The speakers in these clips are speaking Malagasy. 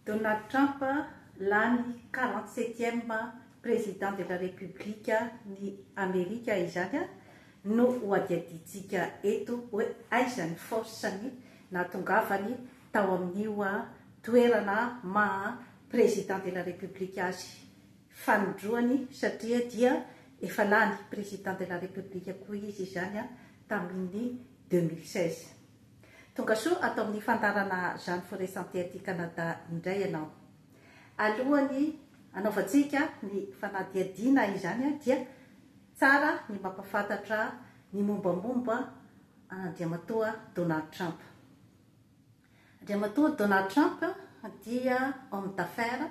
Donald Trump lany 47e président de la République ny Amerika izany no hoadiaditsika eto hoe aiza ny force-ny natongavany tao amin'io toerana maha président de la République azy fanondroany satria dia efa lany président de la République koa izy izany tamin'ny 2016. Tonga soa atao amin'ny fandarana Jeanne Forest-Santé aty Canada indray ianao. Alohany anaovantsika ny fanadihadiana izany dia tsara ny mampafantatra ny mombamomba andriamatoa Donald Trump. Andriamatoa Donald Trump dia homme d'affaires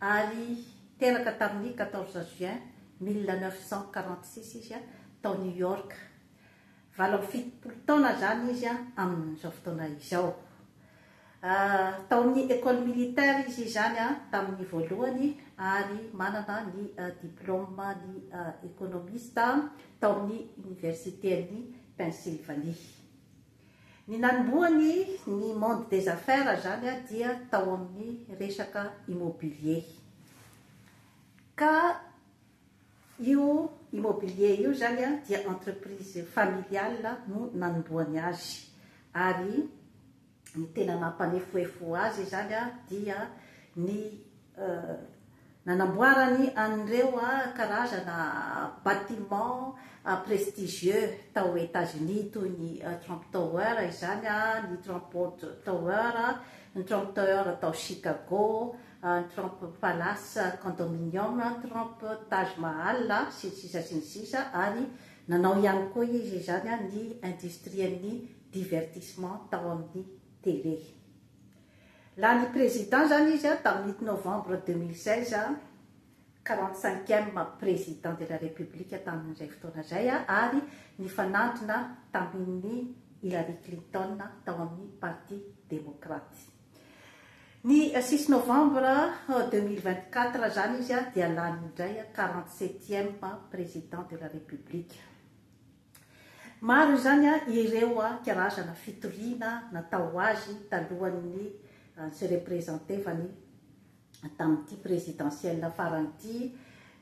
ary teraka tamin'ny 14 juin 1946 izy tao New York. 70 taona zany izy amin'izao fotoana izao. Tao amin'ny école militaire izy zany tamin'ny voalohany ary manana ny diplôme ny économiste tao amin'ny université ny Pennsylvanie. Ny nanomboany ny monde des affaires zany dia tao amin'ny resaka immobilier. Ka io immobilier io zany dia entreprise familiale no nanomboany azy ary ny tena nampanefoefo azy zany dia ny nanamboarany an'ireo karazana bâtiment prestigieux tao États-Unis toy ny Trump Tower izany ny Trump Tower, ny Trump Tower tao Chicago, Trump Palace Condominium, Trump Taj Mahal sy ny sisa ary nanao ihany koa izy zany ny industrie-ny divertissement tao amin'ny télé. Là ny président zany izy tamin'ny 8 novembre 2016 45e président de la République tamin'izay fotoana zay ary ny fanandrina tamin'ny Hillary Clinton tao amin'ny Parti démocrate. Ny 6 novembre 2024 zany izy dia lany indray 47e président de la République. Maro zany ireo karazana fitoriana natao azy talohan'ny se représenté-vany tamin'ity présidentielle faran'ity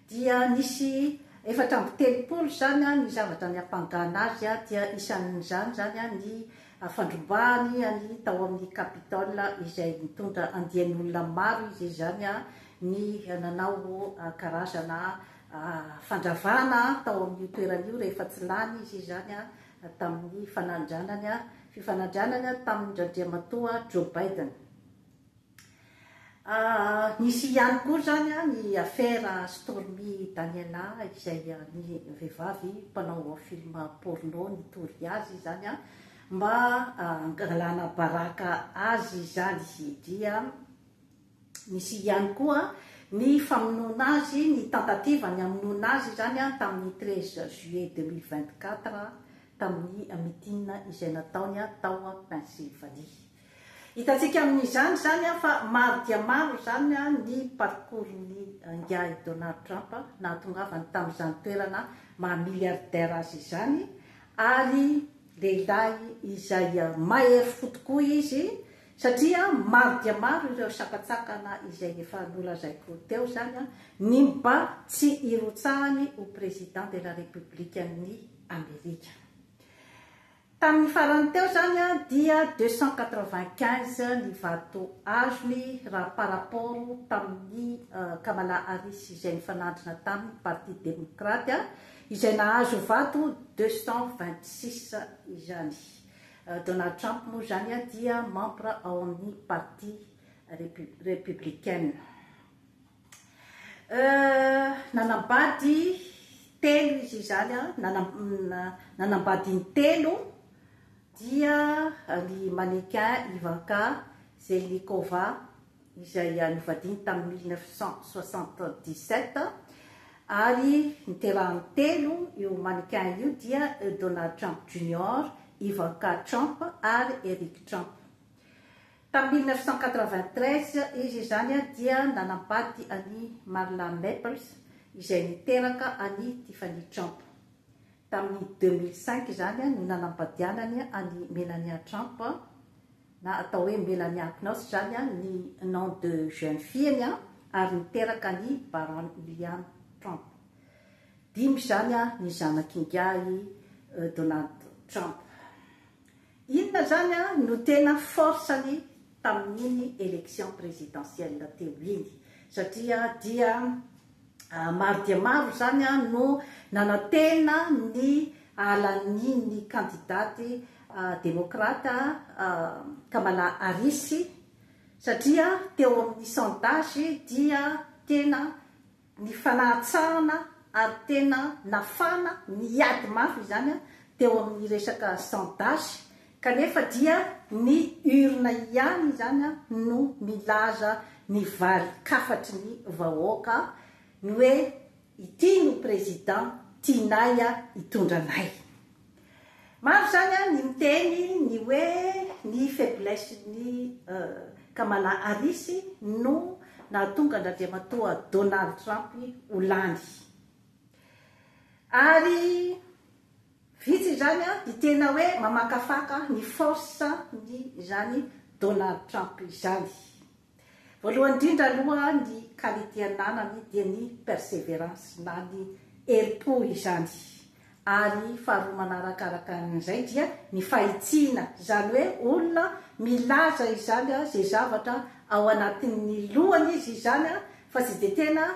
dia nisy 430 zany ny zavatra ny ampangana azy dia isan'izany zany ny fandrombahany ny tao amin'ny Capitole izay mitondra andian'olona maro izy zany ny nanao karazana fandravana tao amin'ny toeran'io rehefa tsy lany izy zany tamin'ny fifanandranany tamin'ny andriamatoa Joe Biden. Nisy ihany koa zany ny affaire Stormy Daniela izay ny vehivavy mpanao film porno nitory azy zany mba angalana baraka azy zany dia nisy ihany koa ny famonoana azy ny tentative ny hamonoana azy zany tamin'ny 13 juillet 2024 tamin'ny meeting izay nataony tao Pennsylvanie. Hitantsika amin'izany zany fa maro dia maro zany ny parcours-ny ngiahy Donald Trump nahatongavany tamin'izany toerana maha-milliardaire azy zany ary lehilahy izay mahery fo tokoa izy satria maro dia maro ireo sakatsakana izay efa nolazaiko teo zany ny mba tsy irotsahany ho président de la République ny Amerika. Tamin'ny farany teo zany dia 295 ny vato azony raha par rapport tamin'ny Kamala Harris izay nifanandrina tamin'ny Parti démocrate izay nahazo vato 226 izany. Donald Trump moa zany dia membre ao amin'ny Parti républicaine. Nanambady telo izy zany nanambady telo dia ny mannequin Ivanka Zelnikova izay novadiny tamin'ny 1977 ary niterahany telo io mannequin io dia Donald Trump Jr, Ivanka Trump ary Eric Trump. Tamin'ny 1993 izy zany dia nanambady any Marla Maples izay niteraka any Tiffany Trump. Tamin'ny 2005 zany no nanambadianany any Melania Trump na atao hoe Melania Knauss zany ny nom de jeune fille ary niteraka ny Baron William Trump. 5 zany ny zanakingiahy Donald Trump. Inona zany no tena force-ny tamin'iny élection présidentielle teo iny, satria dia maro dia maro zany no nanantena ny alan'iny candidaty démocrate Kamala Harris, satria teo amin'ny sondage dia tena ny fanahtsahana ary tena nafana niady mafy zany teo amin'ny resaka sondage, kanefa dia ny urne ihany zany no milaza ny valik'afatry ny vahoaka ny hoe ity no président tianay hitondranay. Maro zany ny miteny ny hoe ny faiblesse ny Kamala Harris no nahatonga andriamatoa Donald Trump ho lany. Ary vitsy zany ny tena hoe mamakafaka ny force ny zany Donald Trump zany. Voalohany indrindra aloha ny qualité ananany dia ny persévérance na ny herim-po izany, ary faharoa manarakaraka an'izay dia ny fahitsina, zany hoe olona milaza izany zay zavatra ao anatin'ny lohany izy izany fa tsy dia tena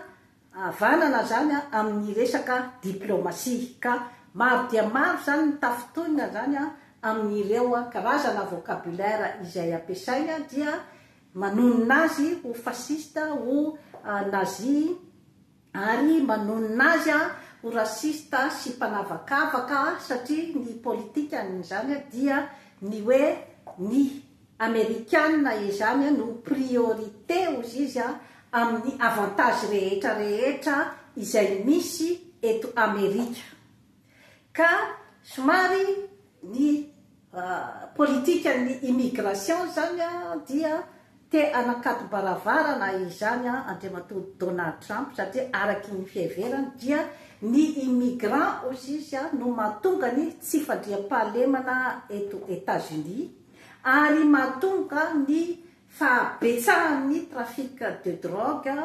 vanana zany amin'ny resaka diplomatie, ka maro dia maro zany ny tafitonina zany amin'ireo karazana vocabulaire izay ampiasaina dia manonona azy ho fasciste, ho nazi, ary manonona azy ho rasiste sy mpanavakavaka, satria ny politika zany dia ny hoe ny amerikana izany no priorité ozy izy amin'ny avantage rehetra rehetra izay misy eto Amerika. Ka somary ny politika ny immigration zany dia te anakato baravarana izany andriamatoa Donald Trump, satria araky ny fiheverany dia ny immigrant ozy izy no mahatonga ny tsy fandriam-pahalemana eto États-Unis, ary mahatonga ny fahabetsahan'ny trafic de drogue,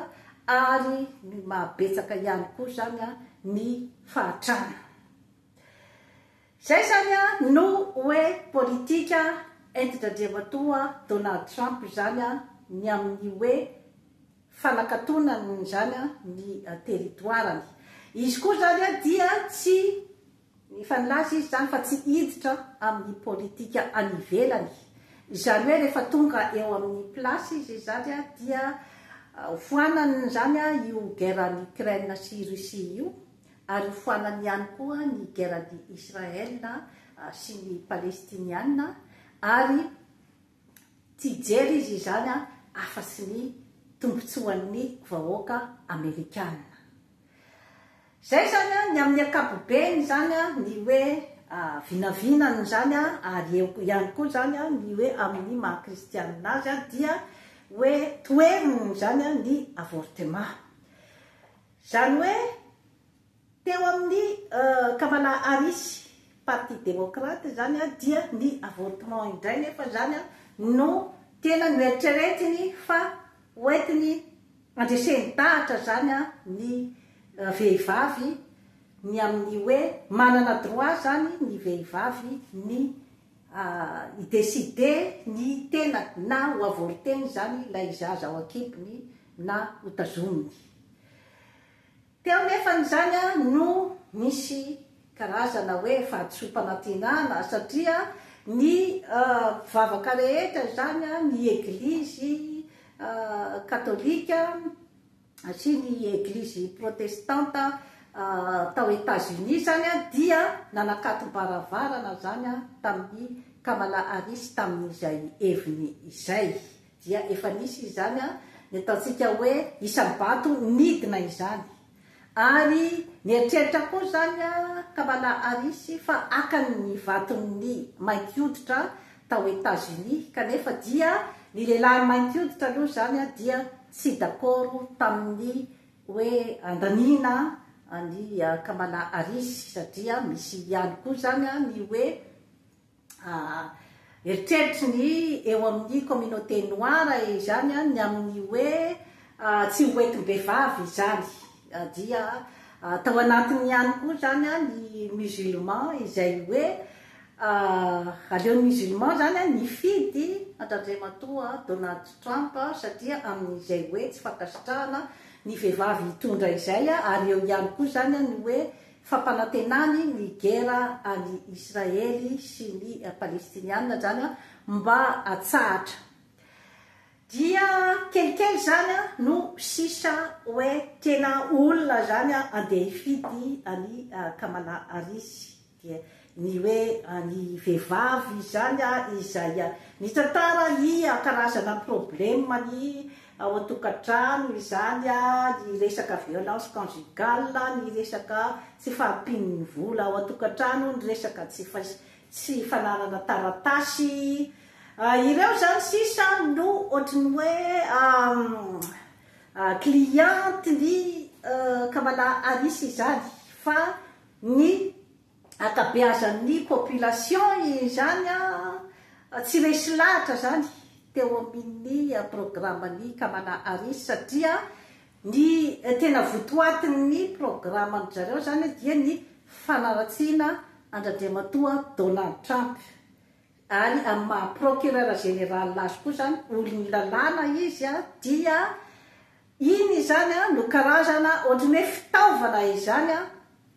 ary ny mahabetsaka ihany koa zany ny fahatrana. Zay zany no hoe politika entindradriamatoa Donald Trump zany ny amin'ny hoe fanakatonany zany ny territoirany. Izy koa zany dia tsy fanilaza izy zany fa tsy hiditra amin'ny politika any ivelany, zany hoe rehefa tonga eo amin'ny place izy zany dia foanany zany io guerre-ny Ukraine sy Russie io, ary foanany ihany koa ny guerre-ny Israel sy ny Palestiniana, ary tsy jery izy zany afa-sy ny tombotsoan'ny vahoaka Amerikana. Zay zany ny amin'ny ankapobeny zany ny hoe vinavinany zany, ary eo ihany koa zany ny hoe amin'ny maha-kristianina azy dia hoe toeriny zany ny avortement. Zany hoe teo amin'ny Kamala Harris parti démocrate zany dia ny avortement indray, nefa zany no tena noeritreretiny fa hoentiny andreseny tahatra zany ny vehivavy, ny amin'ny hoe manana droit zany ny vehivavy ny ideside ny tena na ho avorteny zany ilay zaza ao akipony na ho tazominy. Teo nefany zany no misy karazana hoe fahadisom-panantenana, satria ny vavaka rehetra zany ny eglizy katolika sy ny eglizy protestante tao États-Unis zany dia nanakatom-baravarana zany tamin'ny Kamala Harris tamin'izay heviny izay, dia efa nisy zany ny ataontsika hoe isam-bato nidina izany. Ary nieritreritra koa zany Kamala Harris fa akany ny vaton'ny mainty hoditra tao États-Unis, kanefa dia ny lehilahy mainty hoditra aloha zany dia tsy d'accord tamin'ny hoe andanina ny Kamala Harris, satria misy ihany koa zany ny hoe eritreritry ny eo amin'ny communauté noire zany a ny amin'ny hoe tsy hoentim-behivavy zany dia tao anatiny ihany koa zany a ny musulman izay hoe aleon'ny musulman zany a nifidy andradrematoa Donald Trump satria amin'izay hoe tsy fankasitrahana ny vehivavy hitondra izay ary eo ihany koa zany a ny hoe fampanantenany ny gera any Israely sy ny palestiniana zany a mba atsahatra dia kelikely zany a no sisa hoe tena olona zany a andeha hifidy any Kamala Harris dia ny hoe ny vehivavy zany a izay ny tantara ny karazana problema ny ao an-tokantrano izany ny resaka violence conjugale, ny resaka tsy fahampian'ny vola ao an-tokantrano, ny resaka tsy fananana taratasy ireo zany sisa no ohatrany hoe cliente ny Kamala Harris zany fa ny akabeazan'ny population zany tsy resy lahatra zany teo amin'ny programany Kamala Harris satria ny tena votoatin'ny programany zareo zany dia ny fanaratsiana andradrematoa Donald Trump ary amin'ny maha procureur général azy koa zany olony lalàna izy dia iny zany no karazana ohatrany hoe fitaovana izany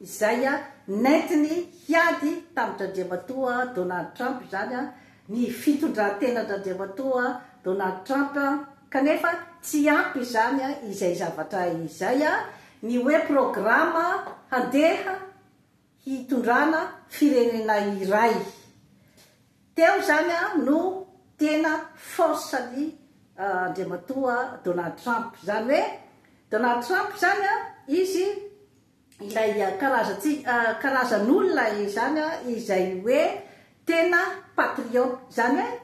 izay nentiny hiady tamindradrematoa Donald Trump zany ny fitondran-tena andradrematoa Donald Trump kanefa tsy ampy zany izay zavatra izay ny hoe programa handeha hitondrana firenena iray teo zany no tena force-ny andrematoa Donald Trump zany hoe Donald Trump zany izy ilay karazan'olona zany izay hoe tena patriote zany hoe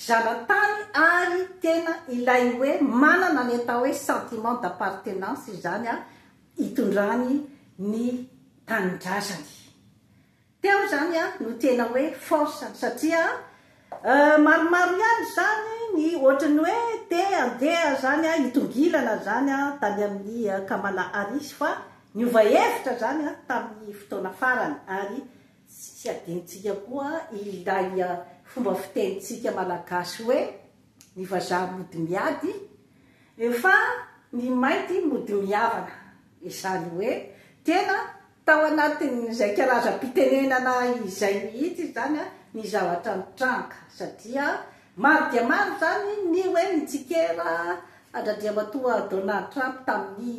zanatany ary tena ilay hoe manana ny atao hoe sentiment d'appartenance zany hitondrany ny tanindrazany teo zany no tena hoe force satria maromaro ihany zany ny ohatrany hoe te andeha zany hitongilana zany tany amin'ny Kamala Harris fa niova hevitra zany tamin'ny fotoana farany ary tsy adinitsika koa ilay fomba fitenitsika malagasy hoe ny vazaha mody miady fa ny mainty mody miavana izany hoe tena tao anatin'izay karazam-pitenenana izay mihitsy zany ny zavatra mitranka satria maro dia maro zany ny hoe nitsikera andradrematoa Donald Trump tamin'ny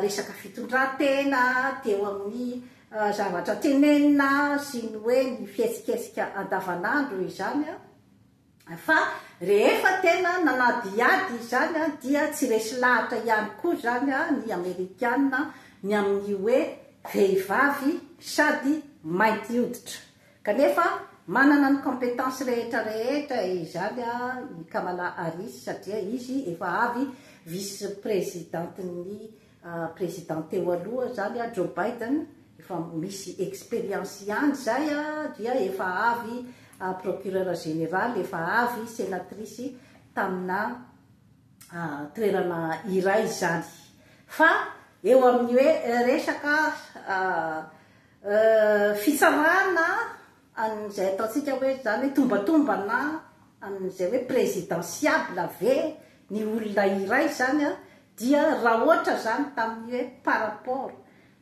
resaka fitondran-tena teo amin'ny zavatra tenenina sy ny hoe ny fihetsiketsika andavanandro izany fa rehefa tena nanadiady izany dia tsy resy lahatra ihany koa zany ny amerikana ny amin'ny hoe vehivavy sady mainty hoditra kanefa manana ny compétence rehetrarehetra izany ny Kamala Harris satria izy efa avy vice présidenten'ny président teo aloha zany Joe Biden efa misy expérience ihany zay dia efa avy procureur général efa avy sénatrice tamina toerana iray zany fa eo amin'ny hoe resaka fitsarana amin'izay ataontsika hoe zany hoe tombatombana amin'izay hoe présidentiable ve ny olona iray zany dia raha ohatra zany tamin'ny hoe par rapport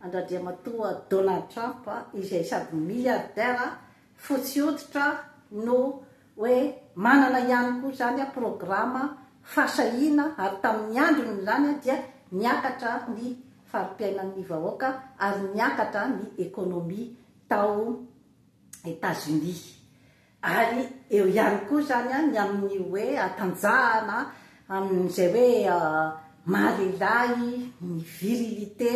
andradrematoa Donald Trump izay sady milliardaire fotsy hoditra no hoe manana ihany koa zany programa fasahina ary tamin'ny androny zany dia niakatra ny fari-piainan'ny vahoaka ary niakatra ny ekonomia tao États-Unis ary eo ihany koa zany ny amin'ny hoe atanjahana amin'izay hoe mahalehilahy ny virilité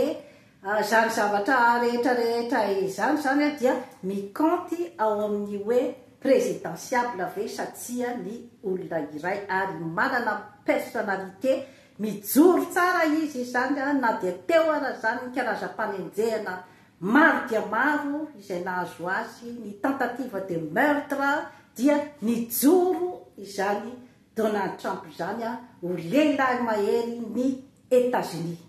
zany zavatra rehetrarehetra izany zany dia mikanty ao amin'ny hoe présidentiable ve satsia ny olona iray ary manana personnalité mijoro tsara izy zany na dia teo ara zany ny karazam-panenjehana maro dia maro izay nahazo azy ny tentative de meurtre dia nijoro izany Donald Trump izany ho lehilahy mahery ny États-Unis.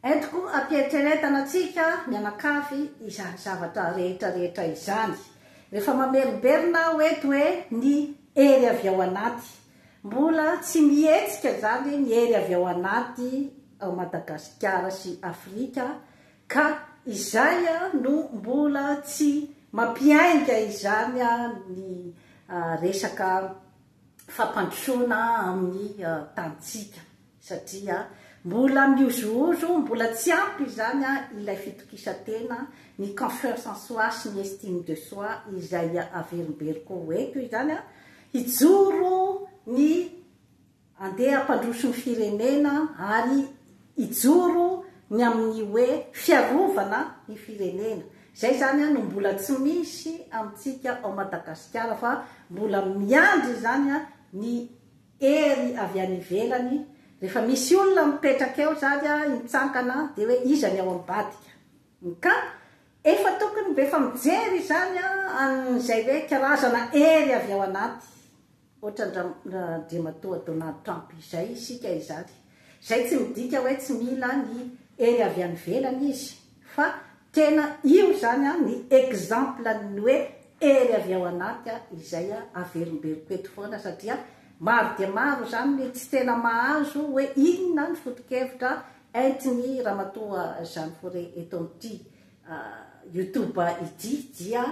Entiko ampietrenetana atsika mianakavy izany zavatra rehetrarehetra izany. Rehefa mamerimberina eto hoe ny ery avy ao anaty, mbola tsy mihetsika zany ny ery avy ao anaty ao Madagasikara sy Afrika, ka izay no mbola tsy mampiainga izany ny resaka fampandrosoana amin'ny tantsika, satria mbola miozoozo, mbola tsy ampy izany ilay fitokisantena, ny confiance en soi sy ny estime de soi izay averimberiko eto izany hijoro ny andeha ampandroso ny firenena ary hijoro ny amin'ny hoe fiarovana ny firenena. Zay zany no mbola tsy misy amintsika ao Madagasikara, fa mbola miandry zany ny ery avy any ivelany. Rehefa misy olona mipetraka eo zany mitsangana de hoe iza ny ao ambadika, ka efa tokony rehefa mijery zany an'izay hoe karazana ery avy ao anaty, ohatran-dramatoa Donald Trump izay isika izany. Zay tsy midika hoe tsy mila ny ery avy any ivelany izy, fa tena io zany ny exemple ny hoe ery avy ao anaty izay averimberiko eto foana, satria maro dia maro zany ny tsy tena mahazo hoe inona ny foto-kevitra entiny ramatoa Jeanne Forêt eto amin'ity YouTube ity, dia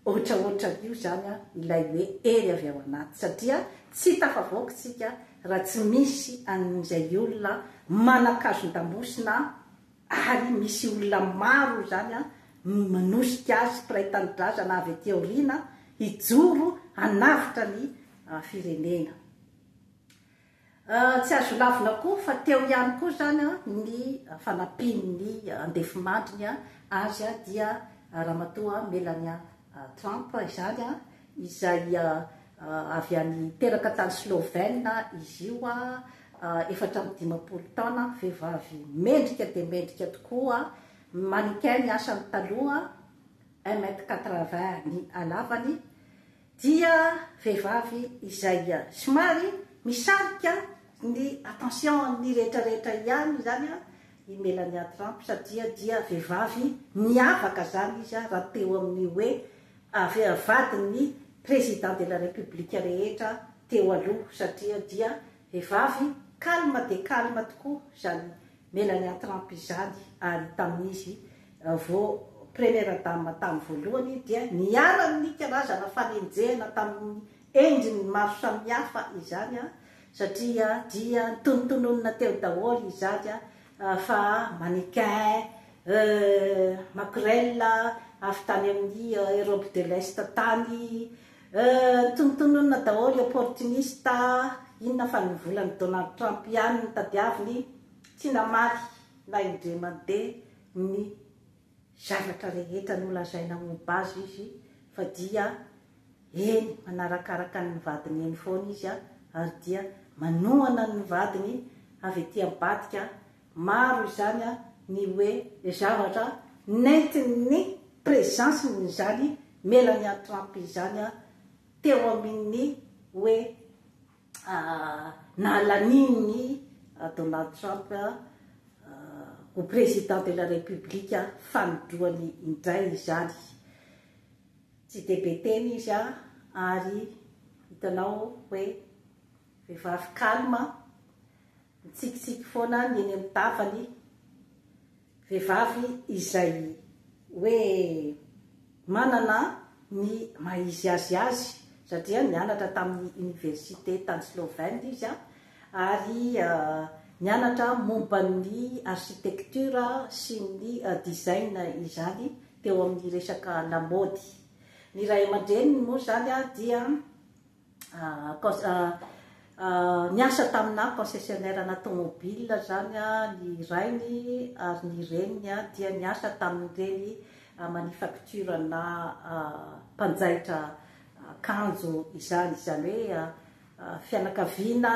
ohatraohatra io zany ilay hoe ery avy ao anaty, satria tsy tafavoaka tsika raha tsy misy an'izay olona manakazon-damosina, ary misy olona maro zany manosika azy mpiray tanindrazana avy aty aoriana hijoro hanavitra ny firenena. Tsy azo lavina koa fa teo ihany koa zany ny fanampian'ny andefimandriny azy dia ramatoa Melania Trump izany, izay avy any teraka tany Slovène izy io, 4-dimapolo taona, vehivavy mendrika dia mendrika tokoa, mannequin ny asany taloha, 1m80 ny halavany, dia vehivavy izay somary misarika ny attention ny rehetrarehetra ihany zany i Melania Trump, satria dia vehivavy miavaka zany izy raha teo amin'ny hoe vadiny président de la république rehetra teo aloha, satria dia vehivavy calme de calme tokoa zany Melania Trump izany. Ary tamin'izy vo première dame tamin'ny voalohany dia niarany karazana fanenjehana tamin'ny endriny maro samihafa izany, satria dia tonontononina teo daholo izany fa mannequin, maquerelle avy tany amin'ny Europe de l'Est tany, tonontononina daholo opportuniste, inona fa nivolany Donald Trump ihany ny tadiaviny, tsy namaly na indre mandeha ny zavatra rehetra nolazaina momba azy izy, fa dia eny manarakaraka ny vadiny eny foana izy, ary dia manohana ny vadiny avy aty ambadika. Maro izany ny hoe zavatra nentin'ny présence zany Melania Trump izany teo amin'ny hoe nahalaniny Donald Trump ho président de la république fanodroany indray izany. Tsy dia be teny izy ary hitanao hoe vehivavy calme, mitsikitsiky foana ny eny amin'ny tavany, vehivavy izay hoe manana ny maizy azy, satria nianatra tamin'ny université tany Slovène izy, ary nianatra momba ny architecture sy ny design izany teo amin'ny resaka lamody. Ny ray aman-dreniny moa zany dia niasa tamina concessionnaire na tomobile zany ny rainy, ary ny reniny dia niasa tamin'ireny manufacture na mpanjaitra kanjo izany, izany hoe fianakaviana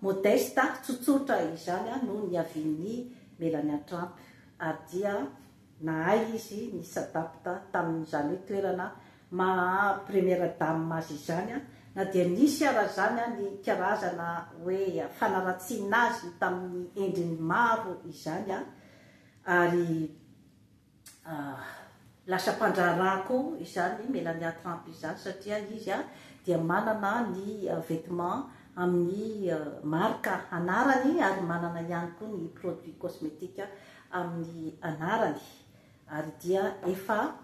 modeste tsotsotra izany no niavin'ny Melania Trump, ary dia nahay izy ny s'adapte tamin'izany toerana ma première dame azy izany a na dia nisy ara zany a ny karazana hoe fanaratsiana azy tamin'ny endriny maro izany a ary lasa mpandrarako izany Melania Trump izany satria izy a dia manana ny vêtement amin'ny marka anarany ary manana ihany koa ny produit cosmétique amin'ny anarany ary dia efa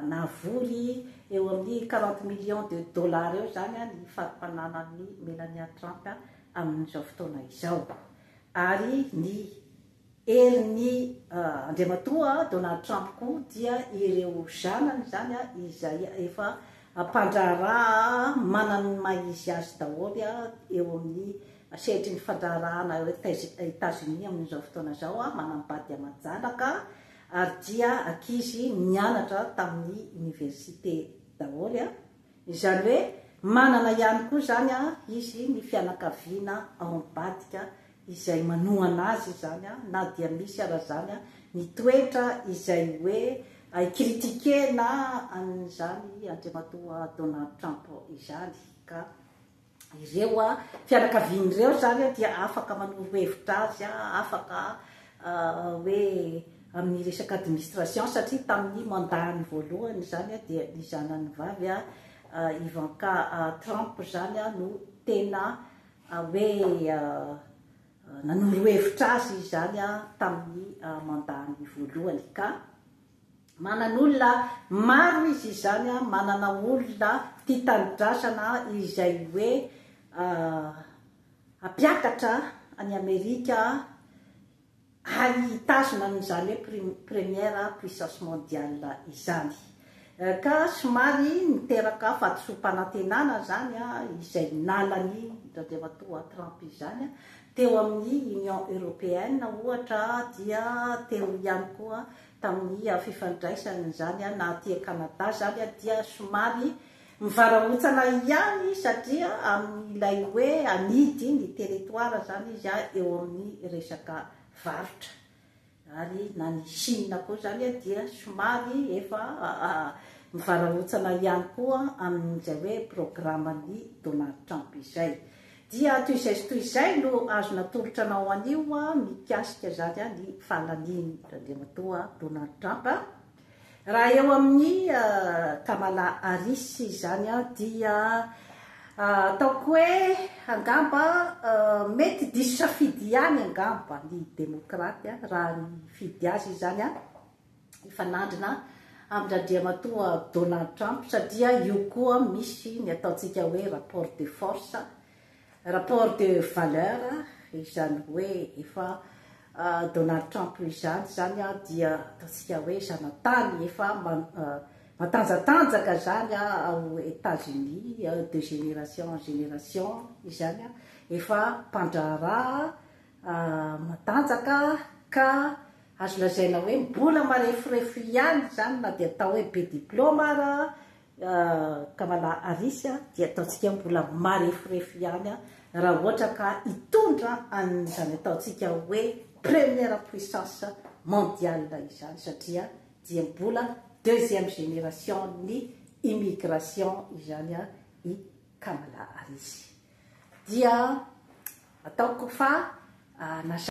navory eo amin'ny 40 millions de dollars eo zany a ny farimpananan'ny Melania Trump amin'izao fotoana izao ary ny erin'ny andriamatoa Donald Trump koa dia ireo zanany zany a izay efa mpandraraha manana maizy azy daholo eo amin'ny sehatry ny fandrarahana États-Unis amin'izao fotoana zao manambady amanjanaka ary dia ankizy mianatra tamin'ny université daholo izany hoe manana ihany koa zany izy ny fianakaviana ao ambadika izay manohana azy zany na dia misy ara zany ny toetra izay hoe kritikena an'izany andriamatoa Donald Trump izany ka ireo fianakavian'ireo zany dia afaka manoro hevitra azy afaka hoe amin'ny resaka administration satria tamin'ny mandany voalohany zany dia ny zanany vavy Ivanka Trump zany no tena hoe nanoro hevitra azy zany tamin'ny mandany voalohany ka manan'olona maro izy zany manana olona tia tanidrasana izay hoe apiakatra any Amerika ahitazona n'izany hoe première puissance mondiale izany ka somary niteraka fahadisom-panantenana zany izay nalany andriamatoa Trump izany teo amin'ny Union Européenne ohatra dia teo ihany koa tamin'ny fifandraisany zany na aty Canada zany dia somary mivarahotsana ihany satria amin'ilay hoe anidy ny territoire zany izy eo amin'ny resaka varotra ary na ny Chine koa zany dia somary efa mivarahotsana ihany koa amin'izay hoe programan'ny Donald Trump izay dia toy izay no azo natolotra anao anio mikasika zany ny fahalaniny andriamatoa Donald Trump raha eo amin'ny Kamala Harris zany dia ataoko hoe angamba mety diso safidy ihany angamba ny demokraty raha ny fidy azy zany ifanandrina amin'andriamatoa Donald Trump satria io koa misy ny ataontsika hoe rapport de force rapport de valeur izany hoe efa Donald Trump izany dia ataontsika hoe zanatany efa matanjatanjaka zany ao États-Unis de génération en génération izany efa mpandraraha matanjaka ka azo lazaina hoe mbola marefirefy ihany zany na dia atao hoe be diplôma ara Kamala Harris dia ataontsika mbola marefirefy ihany raha ohatra ka hitondra an'izany ataontsika hoe première puissance mondiale izany satria dia mbola deuxième génération ny immigration izany i Kamala Harris dia ataoko fa